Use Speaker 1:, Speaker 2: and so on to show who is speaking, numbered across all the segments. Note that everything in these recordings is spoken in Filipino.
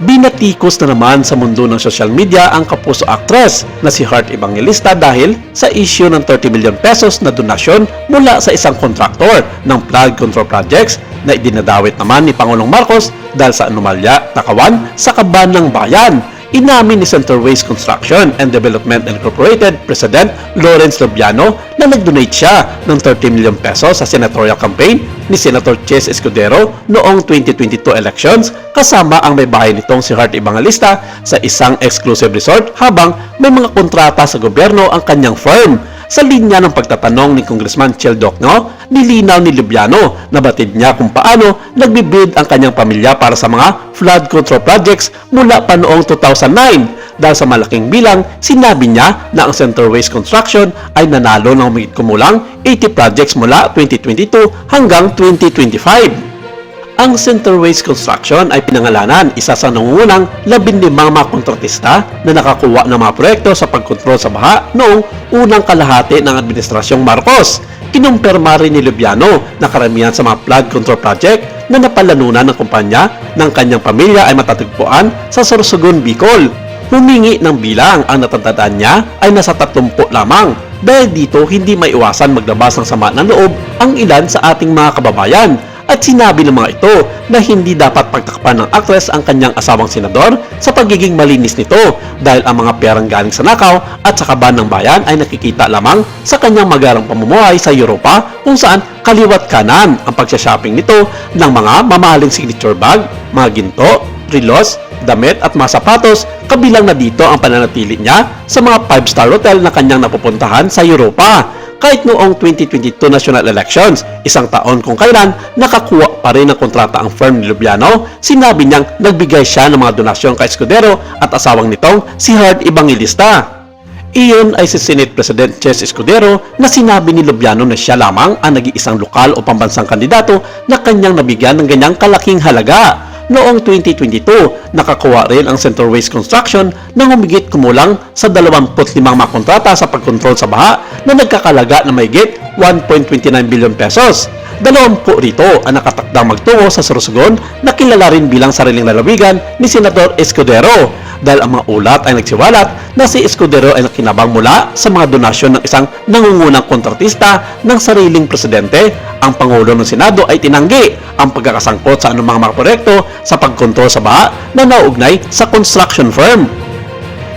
Speaker 1: Binatikos na naman sa mundo ng social media ang kapuso actress na si Heart Evangelista dahil sa issue ng 30 million pesos na donasyon mula sa isang kontraktor ng flood control projects na idinadawit naman ni Pangulong Marcos dahil sa anomalya na kawan sa kaban ng bayan. Inamin ni Centerways Construction and Development Incorporated President Lawrence Lubiano na nag-donate siya ng 30 million pesos sa senatorial campaign ni Senator Chess Escudero noong 2022 elections kasama ang may bahay nitong si Heart Evangelista sa isang exclusive resort habang may mga kontrata sa gobyerno ang kanyang firm. Sa linya ng pagtatanong ni Congressman Chel Docno, nilinaw ni Lubiano na batid niya kung paano nagbibid ang kanyang pamilya para sa mga flood control projects mula pa noong 2009. Dahil sa malaking bilang, sinabi niya na ang Centerways Construction ay nanalo ng humigit kumulang 80 projects mula 2022 hanggang 2025. Ang Centerways Construction ay pinangalanan isa sa nangungunang 15 mga kontratista na nakakuha ng mga proyekto sa pagkontrol sa baha noong unang kalahati ng Administrasyong Marcos. Kinumpirma rin ni Lubiano na karamihan sa mga flood control project na napalanunan ng kumpanya ng kanyang pamilya ay matatagpuan sa Sorsogon, Bicol. Humingi ng bilang ang natatandaan niya ay nasa 30 lamang. Dahil dito hindi maiwasan maglabas ng sama ng loob ang ilan sa ating mga kababayan. At sinabi ng mga ito na hindi dapat pagtakpan ng actress ang kanyang asawang senador sa pagiging malinis nito dahil ang mga perang galing sa nakaw at sa kaban ng bayan ay nakikita lamang sa kanyang magarang pamumuhay sa Europa kung saan kaliwat kanan ang pagsha-shopping nito ng mga mamahaling signature bag, mga ginto, relos, damit at mga sapatos, kabilang na dito ang pananatili niya sa mga 5-star hotel na kanyang napupuntahan sa Europa. Kahit noong 2022 national elections, isang taon kung kailan nakakuha pa rin ng kontrata ang firm ni Lubiano, sinabi niyang nagbigay siya ng mga donasyon kay Escudero at asawang nitong si Heart Evangelista. Iyon ay si Senate President Chess Escudero na sinabi ni Lubiano na siya lamang ang nag-iisang lokal o pambansang kandidato na kanyang nabigyan ng ganyang kalaking halaga. Noong 2022, nakakuha rin ang Centerways Construction ng humigit kumulang sa 25 mga kontrata sa pagkontrol sa baha na nagkakalaga na mahigit 1.29 billion pesos. 20 rito ang nakatakdang magtungo sa Sorsogon na kilala rin bilang sariling lalawigan ni Senator Escudero dahil ang mga ulat ay nagsiwalat na si Escudero ay nakinabang mula sa mga donasyon ng isang nangungunang kontratista ng sariling presidente. Ang Pangulo ng Senado ay tinanggi ang pagkakasangkot sa anumang mga proyekto sa pagkontrol sa baha na nauugnay sa construction firm.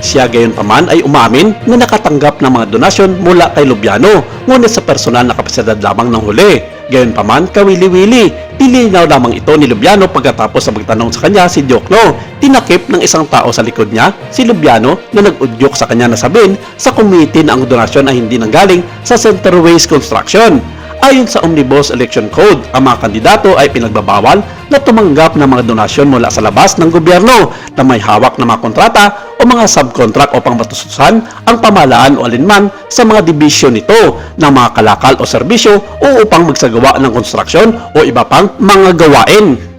Speaker 1: Siya gayon pa man ay umamin na nakatanggap ng mga donasyon mula kay Lubiano, ngunit sa personal na kapasidad lamang ng huli. Gayon pa man, kawili-wili, nilinaw lamang ito ni Lubiano pagkatapos sa magtanong sa kanya si Diokno. Tinakip ng isang tao sa likod niya, si Lubiano, na nag-udyok sa kanya na sabihin sa committee na ang donasyon ay hindi nanggaling sa Centerways Construction. Ayon sa Omnibus Election Code, ang mga kandidato ay pinagbabawal na tumanggap ng mga donasyon mula sa labas ng gobyerno na may hawak ng mga kontrata o mga subcontract o pangmatususan ang pamahalaan o alinman sa mga dibisyon nito ng mga kalakal o serbisyo o upang magsagawa ng konstruksyon o iba pang mga gawain.